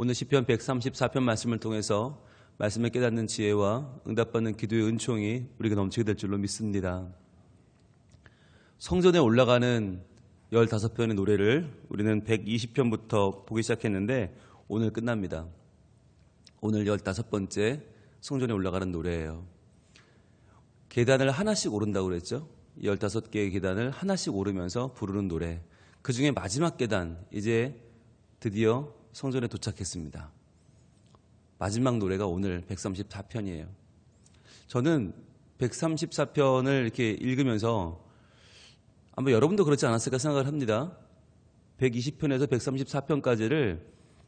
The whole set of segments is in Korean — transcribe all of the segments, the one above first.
오늘 시편 134편 말씀을 통해서 말씀을 깨닫는 지혜와 응답받는 기도의 은총이 우리가 넘치게 될 줄로 믿습니다. 성전에 올라가는 15편의 노래를 우리는 120편부터 보기 시작했는데 오늘 끝납니다. 오늘 15번째 성전에 올라가는 노래예요. 계단을 하나씩 오른다고 그랬죠. 15개의 계단을 하나씩 오르면서 부르는 노래. 그 중에 마지막 계단, 이제 드디어 성전에 도착했습니다. 마지막 노래가 오늘 134편이에요. 저는 134편을 이렇게 읽으면서 아마 여러분도 그렇지 않았을까 생각을 합니다. 120편에서 134편까지를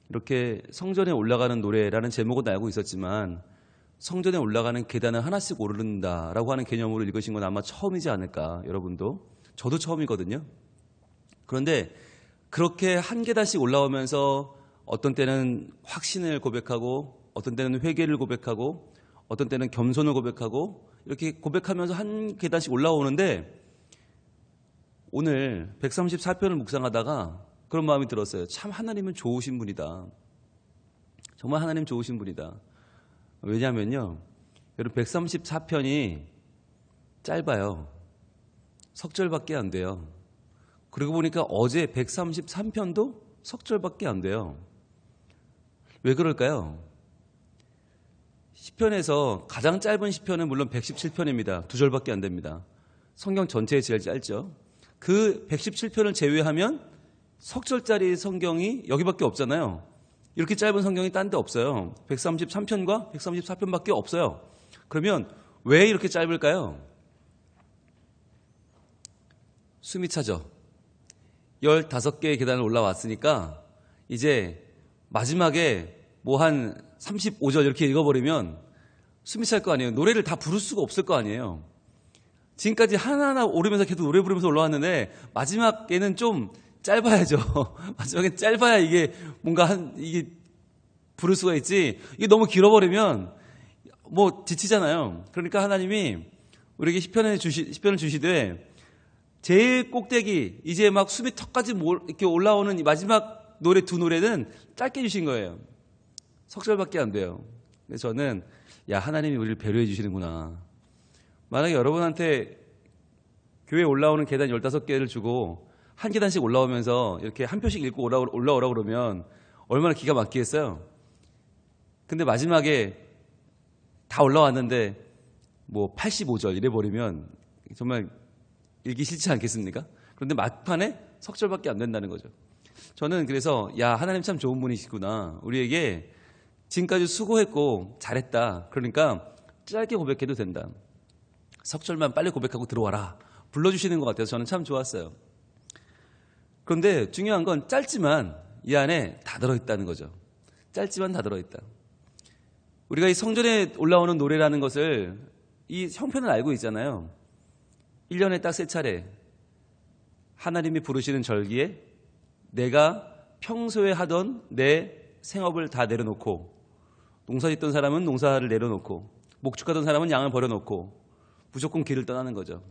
이렇게 성전에 올라가는 노래라는 제목은 알고 있었지만 성전에 올라가는 계단을 하나씩 오른다라고 하는 개념으로 읽으신 건 아마 처음이지 않을까, 여러분도. 저도 처음이거든요. 그런데 그렇게 한 계단씩 올라오면서 어떤 때는 확신을 고백하고 어떤 때는 회개를 고백하고 어떤 때는 겸손을 고백하고 이렇게 고백하면서 한 계단씩 올라오는데 오늘 134편을 묵상하다가 그런 마음이 들었어요. 참 하나님은 좋으신 분이다. 정말 하나님 좋으신 분이다. 왜냐하면요, 여러분 134편이 짧아요. 석절밖에 안 돼요. 그러고 보니까 어제 133편도 석절밖에 안 돼요. 왜 그럴까요? 시편에서 가장 짧은 시편은 물론 117편입니다. 2절밖에 안 됩니다. 성경 전체에 제일 짧죠. 그 117편을 제외하면 석절짜리 성경이 여기밖에 없잖아요. 이렇게 짧은 성경이 딴 데 없어요. 133편과 134편밖에 없어요. 그러면 왜 이렇게 짧을까요? 숨이 차죠. 15개의 계단을 올라왔으니까 이제 마지막에 뭐 한 35절 이렇게 읽어버리면 숨이 찰 거 아니에요. 노래를 다 부를 수가 없을 거 아니에요. 지금까지 하나하나 오르면서 계속 노래 부르면서 올라왔는데 마지막에는 좀 짧아야죠. 마지막에 짧아야 이게 뭔가 이게 부를 수가 있지. 이게 너무 길어버리면 뭐 지치잖아요. 그러니까 하나님이 우리에게 시편을 주시되 제일 꼭대기 이제 막 숨이 턱까지 이렇게 올라오는 이 마지막 노래 두 노래는 짧게 주신 거예요. 석절밖에 안 돼요. 그래서 저는 하나님이 우리를 배려해 주시는구나. 만약에 여러분한테 교회에 올라오는 계단 15개를 주고 한 계단씩 올라오면서 이렇게 한 표씩 읽고 올라오라고 그러면 얼마나 기가 막히겠어요. 근데 마지막에 다 올라왔는데 뭐 85절 이래버리면 정말 읽기 싫지 않겠습니까? 그런데 막판에 석절밖에 안 된다는 거죠. 저는 그래서 하나님 참 좋은 분이시구나. 우리에게 지금까지 수고했고 잘했다. 그러니까 짧게 고백해도 된다. 석절만 빨리 고백하고 들어와라. 불러주시는 것 같아서 저는 참 좋았어요. 그런데 중요한 건 짧지만 이 안에 다 들어있다는 거죠. 짧지만 다 들어있다. 우리가 이 성전에 올라오는 노래라는 것을 이 형편을 알고 있잖아요. 1년에 딱 3차례 하나님이 부르시는 절기에 내가 평소에 하던 내 생업을 다 내려놓고 농사짓던 사람은 농사를 내려놓고 목축하던 사람은 양을 버려놓고 무조건 길을 떠나는 거죠.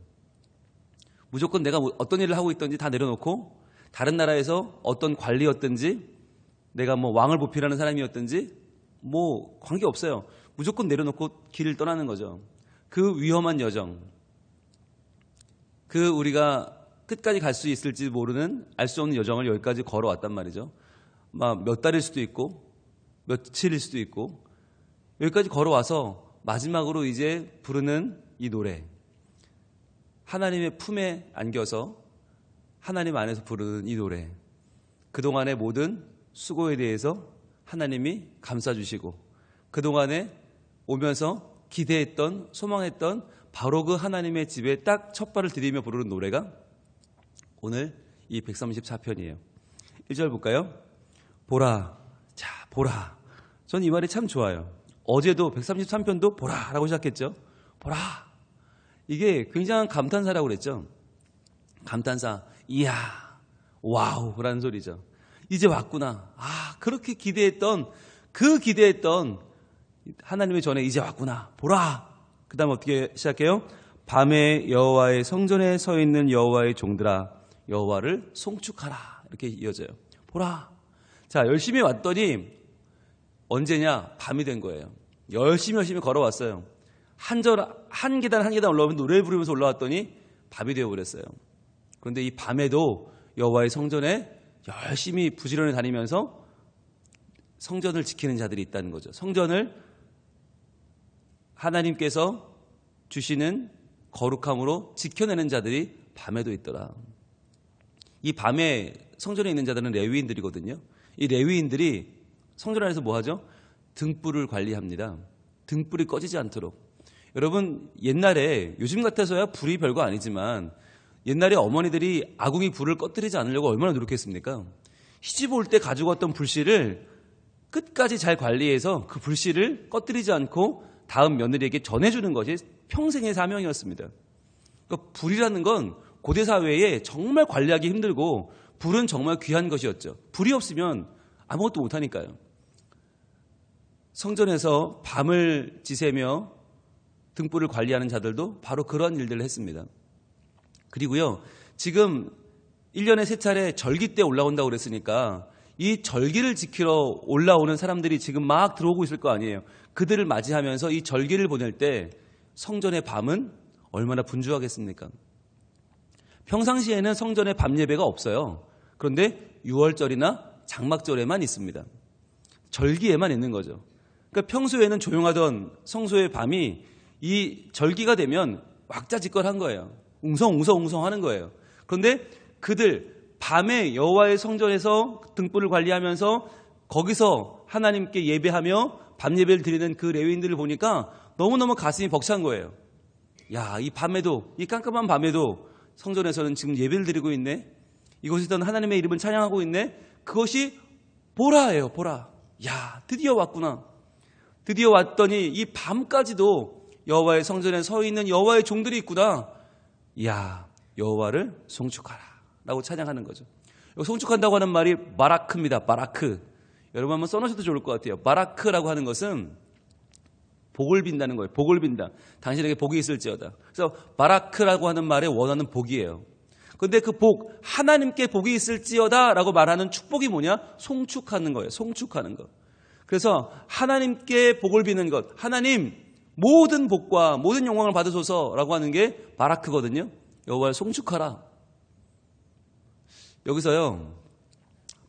무조건 내가 어떤 일을 하고 있든지 다 내려놓고 다른 나라에서 어떤 관리였든지 내가 뭐 왕을 보필하는 사람이었든지 뭐 관계없어요. 무조건 내려놓고 길을 떠나는 거죠. 그 위험한 여정, 그 우리가 끝까지 갈 수 있을지 모르는 알 수 없는 여정을 여기까지 걸어왔단 말이죠. 막 몇 달일 수도 있고 며칠일 수도 있고 여기까지 걸어와서 마지막으로 이제 부르는 이 노래, 하나님의 품에 안겨서 하나님 안에서 부르는 이 노래, 그동안의 모든 수고에 대해서 하나님이 감싸주시고 그동안에 오면서 기대했던 소망했던 바로 그 하나님의 집에 딱 첫 발을 들이며 부르는 노래가 오늘 이 134편이에요. 1절 볼까요? 보라, 자 보라. 전 이 말이 참 좋아요. 어제도 133편도 보라라고 시작했죠. 보라. 이게 굉장한 감탄사라고 그랬죠. 감탄사. 이야, 와우라는 소리죠. 이제 왔구나. 그렇게 기대했던 하나님의 전에 이제 왔구나. 보라. 그 다음 어떻게 시작해요? 밤에 여호와의 성전에 서 있는 여호와의 종들아 여호와를 송축하라. 이렇게 이어져요. 보라. 자, 열심히 왔더니 언제냐? 밤이 된 거예요. 열심히 걸어왔어요. 한 계단 올라오면 노래 부르면서 올라왔더니 밤이 되어버렸어요. 그런데 이 밤에도 여호와의 성전에 열심히 부지런히 다니면서 성전을 지키는 자들이 있다는 거죠. 성전을 하나님께서 주시는 거룩함으로 지켜내는 자들이 밤에도 있더라. 이 밤에 성전에 있는 자들은 레위인들이거든요. 이 레위인들이 성전 안에서 뭐 하죠? 등불을 관리합니다. 등불이 꺼지지 않도록. 여러분, 옛날에 요즘 같아서야 불이 별거 아니지만 옛날에 어머니들이 아궁이 불을 꺼뜨리지 않으려고 얼마나 노력했습니까? 시집 올 때 가지고 왔던 불씨를 끝까지 잘 관리해서 그 불씨를 꺼뜨리지 않고 다음 며느리에게 전해주는 것이 평생의 사명이었습니다. 그러니까 불이라는 건 고대 사회에 정말 관리하기 힘들고 불은 정말 귀한 것이었죠. 불이 없으면 아무것도 못하니까요. 성전에서 밤을 지새며 등불을 관리하는 자들도 바로 그런 일들을 했습니다. 그리고요, 지금 1년에 3차례 절기 때 올라온다고 그랬으니까 이 절기를 지키러 올라오는 사람들이 지금 막 들어오고 있을 거 아니에요. 그들을 맞이하면서 이 절기를 보낼 때 성전의 밤은 얼마나 분주하겠습니까? 평상시에는 성전에 밤 예배가 없어요. 그런데 6월절이나 장막절에만 있습니다. 절기에만 있는 거죠. 그러니까 평소에는 조용하던 성소의 밤이 이 절기가 되면 왁자지껄한 거예요. 웅성웅성 하는 거예요. 그런데 그들 밤에 여호와의 성전에서 등불을 관리하면서 거기서 하나님께 예배하며 밤 예배를 드리는 그 레위인들을 보니까 너무너무 가슴이 벅찬 거예요. 야, 이 밤에도, 이 깜깜한 밤에도 성전에서는 지금 예배를 드리고 있네. 이곳에서는 하나님의 이름을 찬양하고 있네. 그것이 보라예요, 보라. 야, 드디어 왔구나. 드디어 왔더니 이 밤까지도 여호와의 성전에 서 있는 여호와의 종들이 있구나. 야, 여호와를 송축하라 라고 찬양하는 거죠. 송축한다고 하는 말이 바라크입니다. 바라크. 여러분 한번 써놓으셔도 좋을 것 같아요. 바라크라고 하는 것은 복을 빈다는 거예요. 복을 빈다. 당신에게 복이 있을지어다. 그래서 바라크라고 하는 말에 원하는 복이에요. 그런데 그 복, 하나님께 복이 있을지어다 라고 말하는 축복이 뭐냐? 송축하는 거예요. 송축하는 것. 그래서 하나님께 복을 비는 것, 하나님 모든 복과 모든 영광을 받으소서라고 하는 게 바라크거든요. 여호와를 송축하라. 여기서요,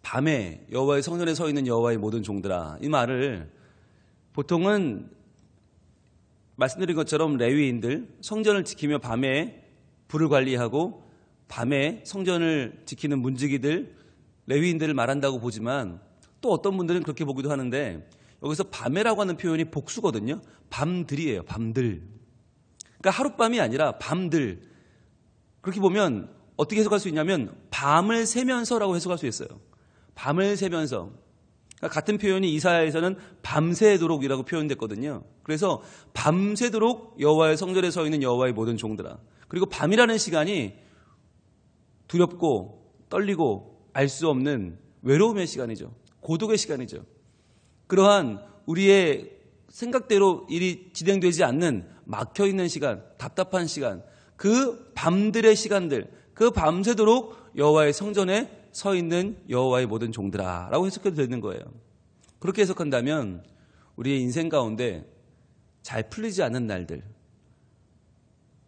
밤에 여호와의 성전에 서 있는 여호와의 모든 종들아, 이 말을 보통은 말씀드린 것처럼 레위인들, 성전을 지키며 밤에 불을 관리하고 밤에 성전을 지키는 문지기들, 레위인들을 말한다고 보지만 또 어떤 분들은 그렇게 보기도 하는데 여기서 밤에라고 하는 표현이 복수거든요. 밤들이에요. 밤들. 그러니까 하룻밤이 아니라 밤들. 그렇게 보면 어떻게 해석할 수 있냐면 밤을 새면서라고 해석할 수 있어요. 밤을 새면서. 그러니까 같은 표현이 이사야에서는 밤새도록이라고 표현됐거든요. 그래서 밤새도록 여호와의 성전에 서 있는 여호와의 모든 종들아. 그리고 밤이라는 시간이 두렵고 떨리고 알 수 없는 외로움의 시간이죠. 고독의 시간이죠. 그러한 우리의 생각대로 일이 진행되지 않는 막혀있는 시간, 답답한 시간, 그 밤들의 시간들, 그 밤새도록 여호와의 성전에 서 있는 여호와의 모든 종들아 라고 해석해도 되는 거예요. 그렇게 해석한다면 우리의 인생 가운데 잘 풀리지 않는 날들,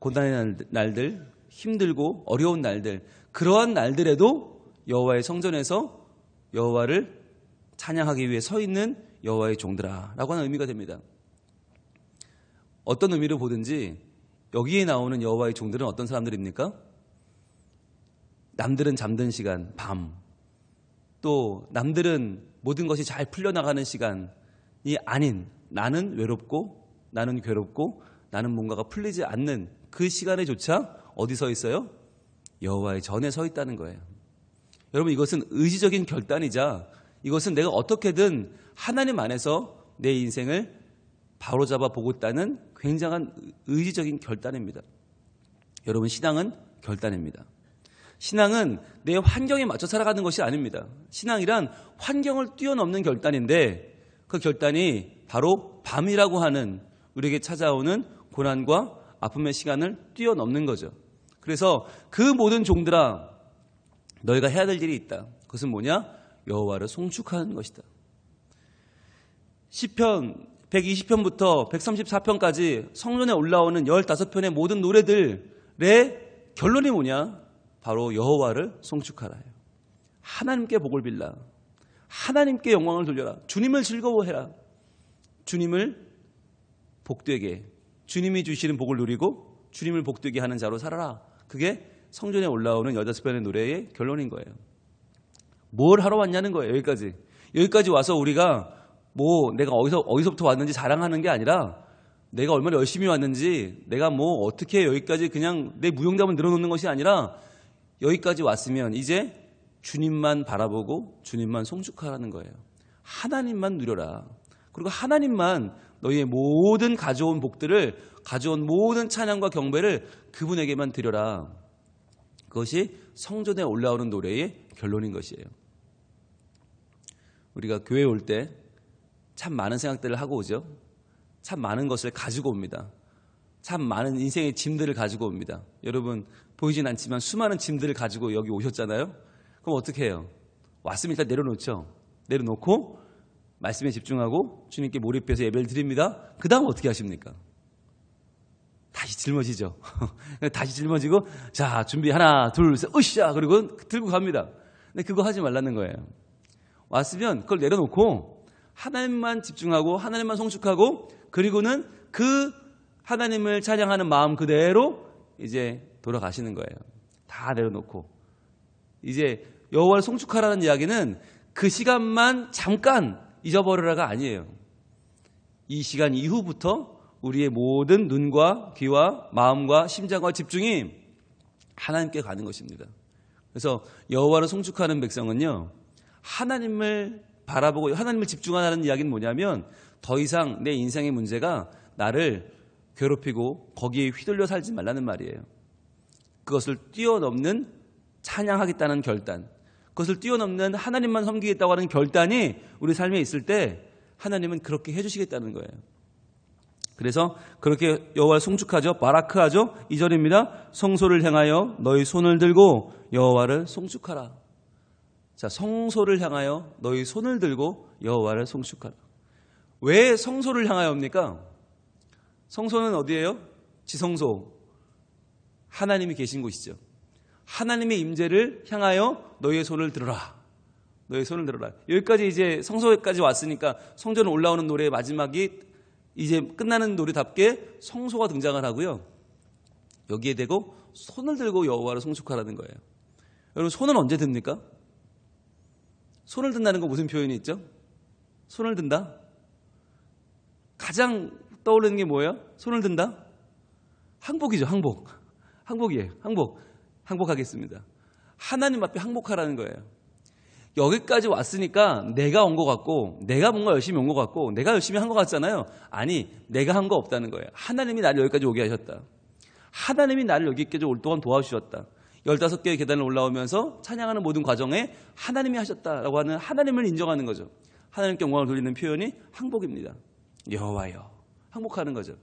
고난의 날들, 힘들고 어려운 날들, 그러한 날들에도 여호와의 성전에서 여호와를 찬양하기 위해 서 있는 여호와의 종들아 라고 하는 의미가 됩니다. 어떤 의미로 보든지 여기에 나오는 여호와의 종들은 어떤 사람들입니까? 남들은 잠든 시간, 밤. 또 남들은 모든 것이 잘 풀려나가는 시간이 아닌 나는 외롭고 나는 괴롭고 나는 뭔가가 풀리지 않는 그 시간에조차 어디 서 있어요? 여호와의 전에 서 있다는 거예요. 여러분, 이것은 의지적인 결단이자 이것은 내가 어떻게든 하나님 안에서 내 인생을 바로잡아 보고 있다는 굉장한 의지적인 결단입니다. 여러분, 신앙은 결단입니다. 신앙은 내 환경에 맞춰 살아가는 것이 아닙니다. 신앙이란 환경을 뛰어넘는 결단인데 그 결단이 바로 밤이라고 하는 우리에게 찾아오는 고난과 아픔의 시간을 뛰어넘는 거죠. 그래서 그 모든 종들아, 너희가 해야 될 일이 있다. 그것은 뭐냐? 여호와를 송축하는 것이다. 시편 120편부터 134편까지 성전에 올라오는 15편의 모든 노래들의 결론이 뭐냐? 바로 여호와를 송축하라. 하나님께 복을 빌라. 하나님께 영광을 돌려라. 주님을 즐거워해라. 주님을 복되게, 주님이 주시는 복을 누리고 주님을 복되게 하는 자로 살아라. 그게 성전에 올라오는 15편의 노래의 결론인 거예요. 뭘 하러 왔냐는 거예요. 여기까지 와서 우리가 내가 어디서부터 왔는지 자랑하는 게 아니라 내가 얼마나 열심히 왔는지, 내가 어떻게 여기까지 그냥 내 무용담을 늘어놓는 것이 아니라 여기까지 왔으면 이제 주님만 바라보고 주님만 송축하라는 거예요. 하나님만 누려라. 그리고 하나님만 너희의 모든 가져온 복들을, 가져온 모든 찬양과 경배를 그분에게만 드려라. 그것이 성전에 올라오는 노래의 결론인 것이에요. 우리가 교회에 올 때 참 많은 생각들을 하고 오죠. 참 많은 것을 가지고 옵니다. 참 많은 인생의 짐들을 가지고 옵니다. 여러분 보이진 않지만 수많은 짐들을 가지고 여기 오셨잖아요. 그럼 어떻게 해요? 왔으면 일단 내려놓죠. 내려놓고 말씀에 집중하고 주님께 몰입해서 예배를 드립니다. 그 다음 어떻게 하십니까? 다시 짊어지죠. 다시 짊어지고 자 준비 하나 둘 셋 으쌰 그리고 들고 갑니다. 근데 그거 하지 말라는 거예요. 왔으면 그걸 내려놓고 하나님만 집중하고 하나님만 송축하고 그리고는 그 하나님을 찬양하는 마음 그대로 이제 돌아가시는 거예요. 다 내려놓고 이제 여호와를 송축하라는 이야기는 그 시간만 잠깐 잊어버리라가 아니에요. 이 시간 이후부터 우리의 모든 눈과 귀와 마음과 심장과 집중이 하나님께 가는 것입니다. 그래서 여호와를 송축하는 백성은요, 하나님을 바라보고 하나님을 집중하는 이야기는 뭐냐면 더 이상 내 인생의 문제가 나를 괴롭히고 거기에 휘둘려 살지 말라는 말이에요. 그것을 뛰어넘는 찬양하겠다는 결단, 그것을 뛰어넘는 하나님만 섬기겠다고 하는 결단이 우리 삶에 있을 때 하나님은 그렇게 해주시겠다는 거예요. 그래서 그렇게 여호와를 송축하죠. 바라크하죠. 2절입니다. 성소를 향하여 너희 손을 들고 여호와를 송축하라. 자, 성소를 향하여 너희 손을 들고 여호와를 송축하라. 왜 성소를 향하여입니까? 성소는 어디예요? 지성소. 하나님이 계신 곳이죠. 하나님의 임재를 향하여 너희의 손을 들어라. 너희의 손을 들어라. 여기까지 이제 성소까지 왔으니까 성전에 올라오는 노래의 마지막이 이제 끝나는 노래답게 성소가 등장을 하고요. 여기에 대고 손을 들고 여호와를 송축하라는 거예요. 여러분 손은 언제 듭니까? 손을 든다는 건 무슨 표현이 있죠? 손을 든다? 가장 떠오르는 게 뭐예요? 손을 든다? 항복이죠. 항복. 항복이에요. 항복. 항복하겠습니다. 하나님 앞에 항복하라는 거예요. 여기까지 왔으니까 내가 온 것 같고 내가 뭔가 열심히 온 것 같고 내가 열심히 한 것 같잖아요. 아니, 내가 한 거 없다는 거예요. 하나님이 나를 여기까지 오게 하셨다. 하나님이 나를 여기까지 올 동안 도와주셨다. 15개의 계단을 올라오면서 찬양하는 모든 과정에 하나님이 하셨다라고 하는 하나님을 인정하는 거죠. 하나님께 영광을 돌리는 표현이 항복입니다. 여호와여, 항복하는 거죠.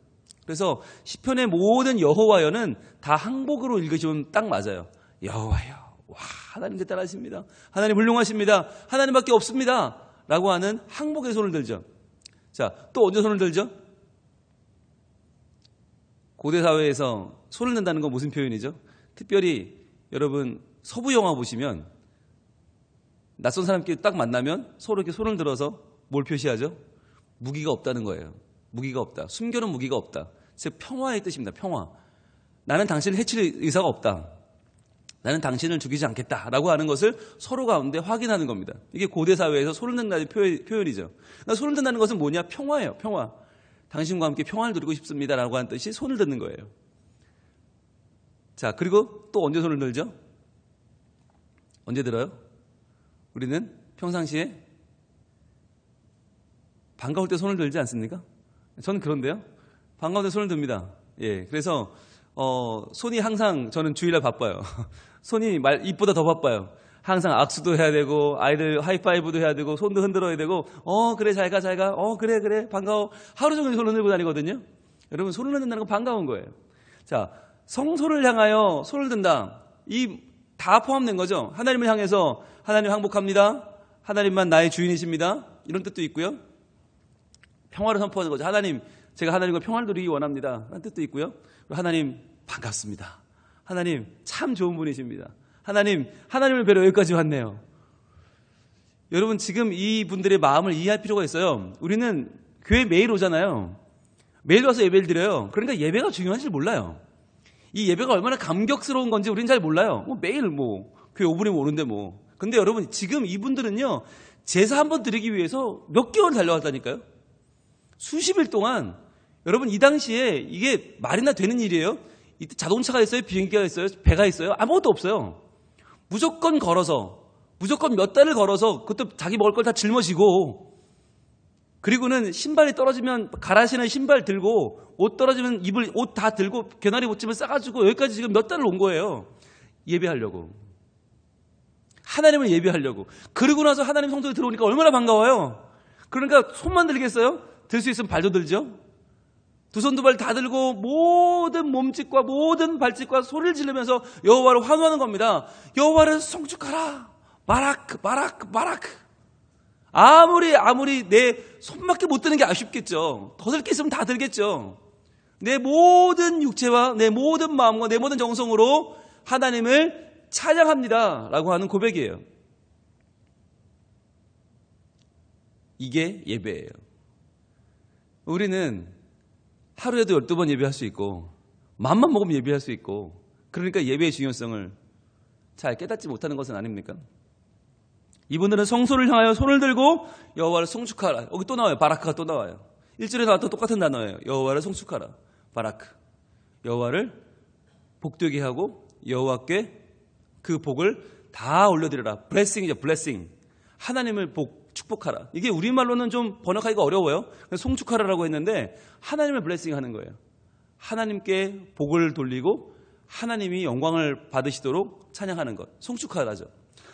그래서 시편의 모든 여호와여는 다 항복으로 읽으시면 딱 맞아요. 여호와여, 와, 하나님 대단하십니다. 하나님 훌륭하십니다. 하나님밖에 없습니다. 라고 하는 항복의 손을 들죠. 자, 또 언제 손을 들죠? 고대 사회에서 손을 든다는 건 무슨 표현이죠? 특별히 여러분 서부 영화 보시면 낯선 사람끼리 딱 만나면 서로 이렇게 손을 들어서 뭘 표시하죠? 무기가 없다는 거예요. 무기가 없다. 숨겨놓은 무기가 없다. 즉 평화의 뜻입니다. 평화. 나는 당신을 해칠 의사가 없다. 나는 당신을 죽이지 않겠다라고 하는 것을 서로 가운데 확인하는 겁니다. 이게 고대 사회에서 손을 든다는 표현이죠. 그러니까 손을 든다는 것은 뭐냐? 평화예요. 평화. 당신과 함께 평화를 누리고 싶습니다라고 하는 뜻이 손을 드는 거예요. 자, 그리고 또 언제 손을 들죠? 언제 들어요? 우리는 평상시에 반가울 때 손을 들지 않습니까? 저는 그런데요. 반가울 때 손을 듭니다. 예, 그래서 손이 항상 저는 주일날 바빠요. 손이 입보다 더 바빠요. 항상 악수도 해야 되고 아이들 하이파이브도 해야 되고 손도 흔들어야 되고 그래 잘가 그래 반가워 하루 종일 손을 들고 다니거든요. 여러분 손을 든다는 건 반가운 거예요. 자, 성소를 향하여 손을 든다. 이 다 포함된 거죠. 하나님을 향해서 하나님 항복합니다. 하나님만 나의 주인이십니다. 이런 뜻도 있고요. 평화를 선포하는 거죠. 하나님, 제가 하나님과 평화를 누리기 원합니다. 라는 뜻도 있고요. 하나님, 반갑습니다. 하나님, 참 좋은 분이십니다. 하나님을 뵈러 여기까지 왔네요. 여러분, 지금 이분들의 마음을 이해할 필요가 있어요. 우리는 교회 매일 오잖아요. 매일 와서 예배를 드려요. 그러니까 예배가 중요한지 몰라요. 이 예배가 얼마나 감격스러운 건지 우리는 잘 몰라요. 매일 교회 5분이면 오는데 근데 여러분, 지금 이분들은요, 제사 한번 드리기 위해서 몇 개월 달려왔다니까요. 수십일 동안. 여러분, 이 당시에 이게 말이나 되는 일이에요? 이때 자동차가 있어요? 비행기가 있어요? 배가 있어요? 아무것도 없어요. 무조건 걸어서, 무조건 몇 달을 걸어서, 그것도 자기 먹을 걸 다 짊어지고, 그리고는 신발이 떨어지면 갈아 신은 신발 들고, 옷 떨어지면 입을 옷 다 들고, 개나리 옷집을 싸가지고 여기까지 지금 몇 달을 온 거예요. 예배하려고. 하나님을 예배하려고. 그러고 나서 하나님 성도에 들어오니까 얼마나 반가워요. 그러니까 손만 들겠어요? 들 수 있으면 발도 들죠. 두 손 두 발 다 들고 모든 몸짓과 모든 발짓과 소리를 지르면서 여호와를 환호하는 겁니다. 여호와를 송축하라. 바라크 바라크 바라크. 아무리 내 손밖에 못 드는 게 아쉽겠죠. 더 들 게 있으면 다 들겠죠. 내 모든 육체와 내 모든 마음과 내 모든 정성으로 하나님을 찬양합니다 라고 하는 고백이에요. 이게 예배예요. 우리는 하루에도 12번 예배할 수 있고 맘만 먹으면 예배할 수 있고, 그러니까 예배의 중요성을 잘 깨닫지 못하는 것은 아닙니까? 이분들은 성소를 향하여 손을 들고 여호와를 송축하라. 여기 또 나와요. 바라크가 또 나와요. 1절에 나왔던 똑같은 단어예요. 여호와를 송축하라. 바라크. 여호와를 복되게 하고 여호와께 그 복을 다 올려드려라. 블레싱이죠. 블레싱. 하나님을 축복하라. 이게 우리말로는 좀 번역하기가 어려워요. 송축하라라고 했는데 하나님을 블레싱하는 거예요. 하나님께 복을 돌리고 하나님이 영광을 받으시도록 찬양하는 것. 송축하라죠.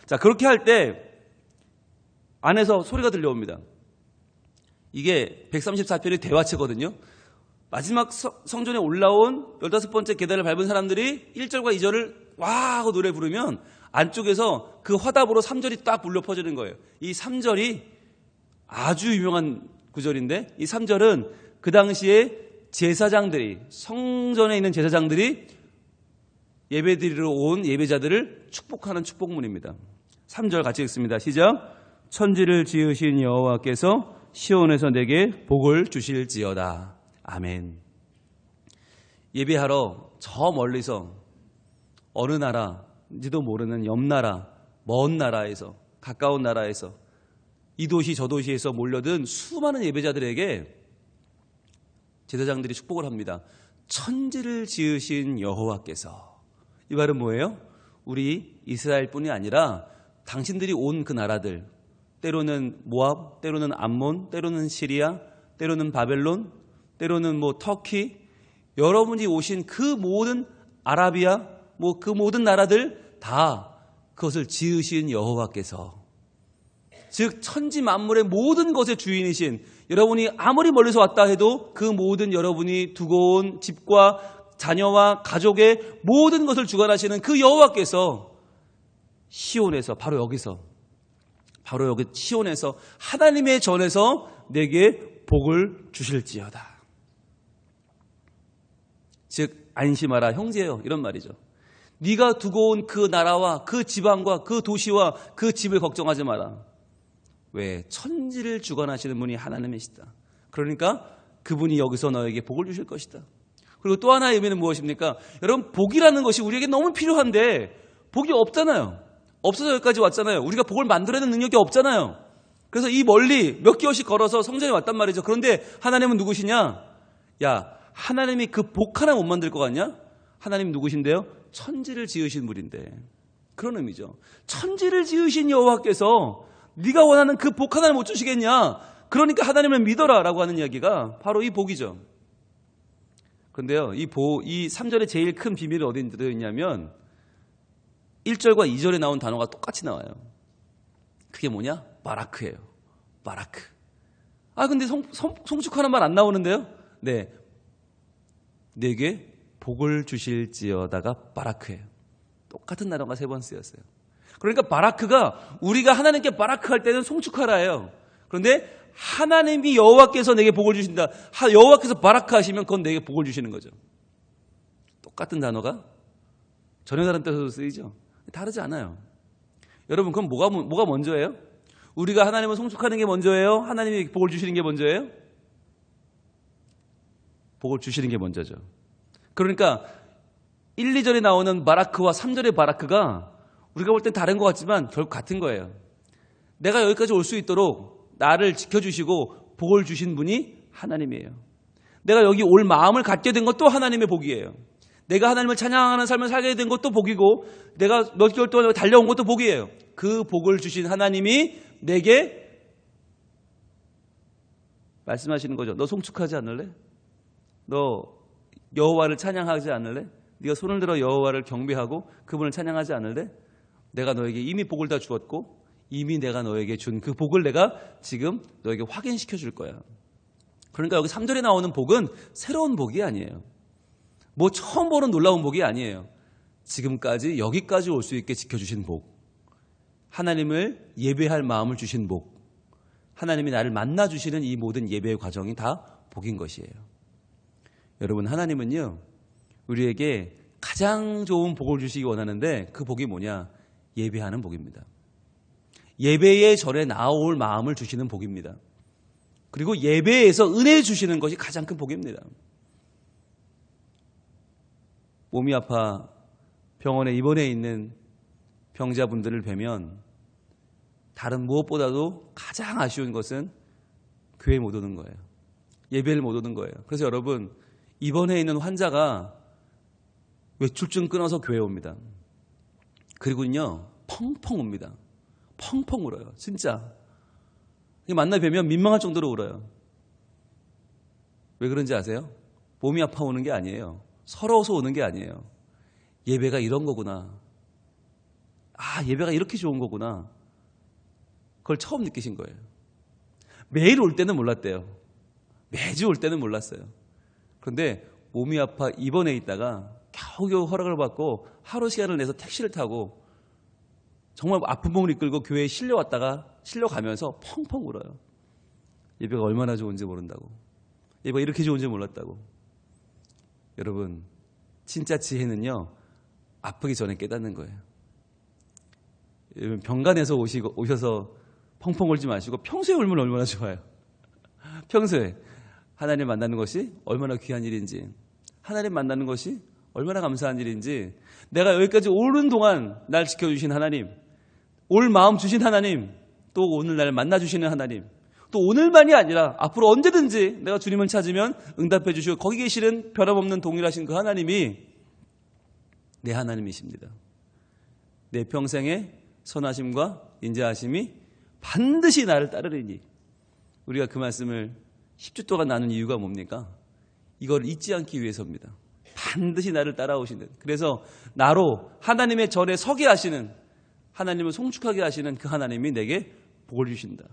자, 그렇게 할 때 안에서 소리가 들려옵니다. 이게 134편의 대화체거든요. 마지막 성전에 올라온 15번째 계단을 밟은 사람들이 1절과 2절을 와 하고 노래 부르면 안쪽에서 그 화답으로 3절이 딱 울려 퍼지는 거예요. 이 3절이 아주 유명한 구절인데, 이 3절은 그 당시에 제사장들이, 성전에 있는 제사장들이 예배드리러 온 예배자들을 축복하는 축복문입니다. 3절 같이 읽습니다. 시작. 천지를 지으신 여호와께서 시온에서 내게 복을 주실지어다. 아멘. 예배하러 저 멀리서 어느 나라인지도 모르는 옆 나라, 먼 나라에서, 가까운 나라에서, 이 도시 저 도시에서 몰려든 수많은 예배자들에게 제사장들이 축복을 합니다. 천지를 지으신 여호와께서. 이 말은 뭐예요? 우리 이스라엘뿐이 아니라 당신들이 온 그 나라들, 때로는 모압, 때로는 암몬, 때로는 시리아, 때로는 바벨론, 때로는 터키, 여러분이 오신 그 모든 아라비아, 그 모든 나라들 다 그것을 지으신 여호와께서, 즉 천지 만물의 모든 것의 주인이신, 여러분이 아무리 멀리서 왔다 해도 그 모든 여러분이 두고 온 집과 자녀와 가족의 모든 것을 주관하시는 그 여호와께서 시온에서, 바로 여기 시온에서 하나님의 전에서 내게 복을 주실지어다. 즉 안심하라 형제여, 이런 말이죠. 네가 두고 온 그 나라와 그 지방과 그 도시와 그 집을 걱정하지 마라. 왜? 천지를 주관하시는 분이 하나님이시다. 그러니까 그분이 여기서 너에게 복을 주실 것이다. 그리고 또 하나의 의미는 무엇입니까? 여러분, 복이라는 것이 우리에게 너무 필요한데 복이 없잖아요. 없어서 여기까지 왔잖아요. 우리가 복을 만들어내는 능력이 없잖아요. 그래서 이 멀리 몇 개월씩 걸어서 성전에 왔단 말이죠. 그런데 하나님은 누구시냐? 야, 하나님이 그 복 하나 못 만들 것 같냐? 하나님 누구신데요? 천지를 지으신 분인데. 그런 의미죠. 천지를 지으신 여호와께서 네가 원하는 그 복 하나를 못 주시겠냐? 그러니까 하나님을 믿어라 라고 하는 이야기가 바로 이 복이죠. 그런데요, 이 3절의 제일 큰 비밀이 어디 들어있냐면 1절과 2절에 나온 단어가 똑같이 나와요. 그게 뭐냐? 바라크예요. 바라크. 근데 송축하는 말 안 나오는데요? 네. 내게 복을 주실지어다가 바라크예요. 똑같은 단어가 3번 쓰였어요. 그러니까 바라크가, 우리가 하나님께 바라크 할 때는 송축하라예요. 그런데 하나님이 여호와께서 내게 복을 주신다. 여호와께서 바라크하시면 그건 내게 복을 주시는 거죠. 똑같은 단어가 전혀 다른 뜻으로 쓰이죠. 다르지 않아요. 여러분, 그럼 뭐가 먼저예요? 우리가 하나님을 송축하는 게 먼저예요? 하나님이 복을 주시는 게 먼저예요? 복을 주시는 게 먼저죠. 그러니까 1, 2절에 나오는 바라크와 3절의 바라크가 우리가 볼 땐 다른 것 같지만 결국 같은 거예요. 내가 여기까지 올 수 있도록 나를 지켜주시고 복을 주신 분이 하나님이에요. 내가 여기 올 마음을 갖게 된 것도 하나님의 복이에요. 내가 하나님을 찬양하는 삶을 살게 된 것도 복이고, 내가 몇 개월 동안 달려온 것도 복이에요. 그 복을 주신 하나님이 내게 말씀하시는 거죠. 너 송축하지 않을래? 너 여호와를 찬양하지 않을래? 네가 손을 들어 여호와를 경배하고 그분을 찬양하지 않을래? 내가 너에게 이미 복을 다 주었고, 이미 내가 너에게 준 그 복을 내가 지금 너에게 확인시켜 줄 거야. 그러니까 여기 3절에 나오는 복은 새로운 복이 아니에요. 뭐 처음 보는 놀라운 복이 아니에요. 지금까지 여기까지 올 수 있게 지켜주신 복, 하나님을 예배할 마음을 주신 복, 하나님이 나를 만나주시는 이 모든 예배의 과정이 다 복인 것이에요. 여러분, 하나님은요, 우리에게 가장 좋은 복을 주시기 원하는데 그 복이 뭐냐? 예배하는 복입니다. 예배의 절에 나올 마음을 주시는 복입니다. 그리고 예배에서 은혜 주시는 것이 가장 큰 복입니다. 몸이 아파 병원에 입원해 있는 병자분들을 뵈면 다른 무엇보다도 가장 아쉬운 것은 교회에 못 오는 거예요. 예배를 못 오는 거예요. 그래서 여러분, 입원해 있는 환자가 외출증 끊어서 교회에 옵니다. 그리고요, 펑펑 웁니다. 펑펑 울어요. 진짜. 만나 뵈면 민망할 정도로 울어요. 왜 그런지 아세요? 몸이 아파 오는 게 아니에요. 서러워서 오는 게 아니에요. 예배가 이런 거구나. 예배가 이렇게 좋은 거구나. 그걸 처음 느끼신 거예요. 매일 올 때는 몰랐대요. 매주 올 때는 몰랐어요. 그런데 몸이 아파 입원해 있다가 겨우겨우 허락을 받고 하루 시간을 내서 택시를 타고 정말 아픈 몸을 이끌고 교회에 실려가면서 펑펑 울어요. 예배가 얼마나 좋은지 모른다고. 예배가 이렇게 좋은지 몰랐다고. 여러분, 진짜 지혜는요, 아프기 전에 깨닫는 거예요. 여러분, 병간에서 오셔서 펑펑 울지 마시고 평소에 울면 얼마나 좋아요. 평소에 하나님 만나는 것이 얼마나 귀한 일인지, 하나님 만나는 것이 얼마나 감사한 일인지, 내가 여기까지 오는 동안 날 지켜주신 하나님, 올 마음 주신 하나님, 또 오늘 날 만나주시는 하나님, 또 오늘만이 아니라 앞으로 언제든지 내가 주님을 찾으면 응답해 주시고 거기 계시는 변함없는 동일하신 그 하나님이 내 하나님이십니다. 내 평생의 선하심과 인자하심이 반드시 나를 따르리니. 우리가 그 말씀을 10주 동안 나눈 이유가 뭡니까? 이걸 잊지 않기 위해서입니다. 반드시 나를 따라오시는, 그래서 나로 하나님의 절에 서게 하시는, 하나님을 송축하게 하시는 그 하나님이 내게 복을 주신다.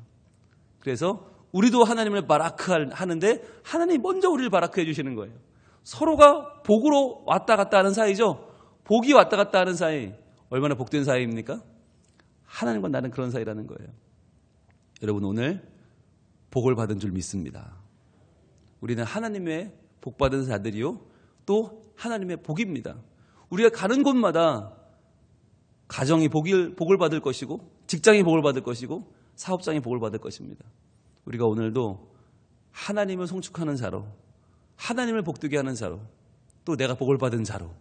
그래서 우리도 하나님을 바라크하는데 하나님이 먼저 우리를 바라크해 주시는 거예요. 서로가 복으로 왔다 갔다 하는 사이죠. 복이 왔다 갔다 하는 사이. 얼마나 복된 사이입니까? 하나님과 나는 그런 사이라는 거예요. 여러분, 오늘 복을 받은 줄 믿습니다. 우리는 하나님의 복받은 자들이요, 또 하나님의 복입니다. 우리가 가는 곳마다 가정이 복을 받을 것이고, 직장이 복을 받을 것이고, 사업장이 복을 받을 것입니다. 우리가 오늘도 하나님을 송축하는 자로, 하나님을 복되게 하는 자로, 또 내가 복을 받은 자로,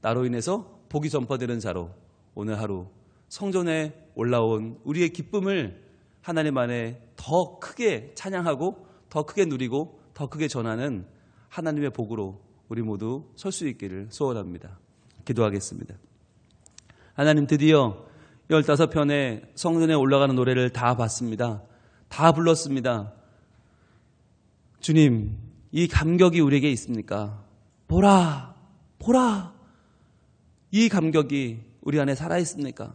나로 인해서 복이 전파되는 자로 오늘 하루 성전에 올라온 우리의 기쁨을 하나님 안에 더 크게 찬양하고 더 크게 누리고 더 크게 전하는 하나님의 복으로 우리 모두 설 수 있기를 소원합니다. 기도하겠습니다. 하나님, 드디어 15편의 성전에 올라가는 노래를 다 봤습니다. 다 불렀습니다. 주님, 이 감격이 우리에게 있습니까? 보라, 보라. 이 감격이 우리 안에 살아있습니까?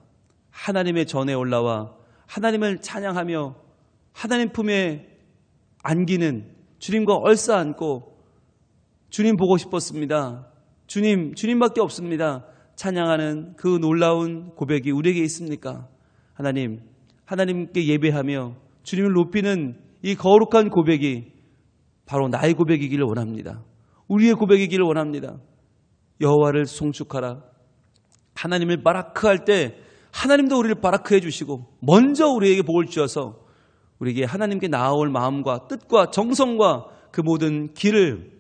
하나님의 전에 올라와 하나님을 찬양하며 하나님 품에 안기는, 주님과 얼싸안고 주님 보고 싶었습니다. 주님밖에 없습니다. 찬양하는 그 놀라운 고백이 우리에게 있습니까? 하나님께 예배하며 주님을 높이는 이 거룩한 고백이 바로 나의 고백이기를 원합니다. 우리의 고백이기를 원합니다. 여호와를 송축하라. 하나님을 바라크할 때 하나님도 우리를 바라크해 주시고 먼저 우리에게 복을 주셔서 우리에게 하나님께 나아올 마음과 뜻과 정성과 그 모든 길을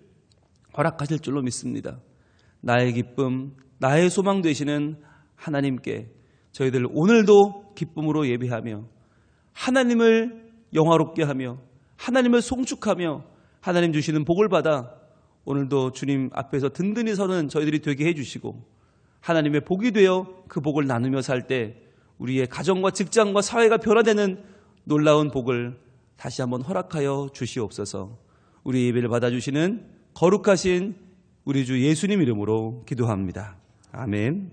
허락하실 줄로 믿습니다. 나의 기쁨, 나의 소망 되시는 하나님께 저희들 오늘도 기쁨으로 예배하며 하나님을 영화롭게 하며 하나님을 송축하며 하나님 주시는 복을 받아 오늘도 주님 앞에서 든든히 서는 저희들이 되게 해주시고 하나님의 복이 되어 그 복을 나누며 살 때 우리의 가정과 직장과 사회가 변화되는 놀라운 복을 다시 한번 허락하여 주시옵소서. 우리 예배를 받아주시는 거룩하신 우리 주 예수님 이름으로 기도합니다. 아멘.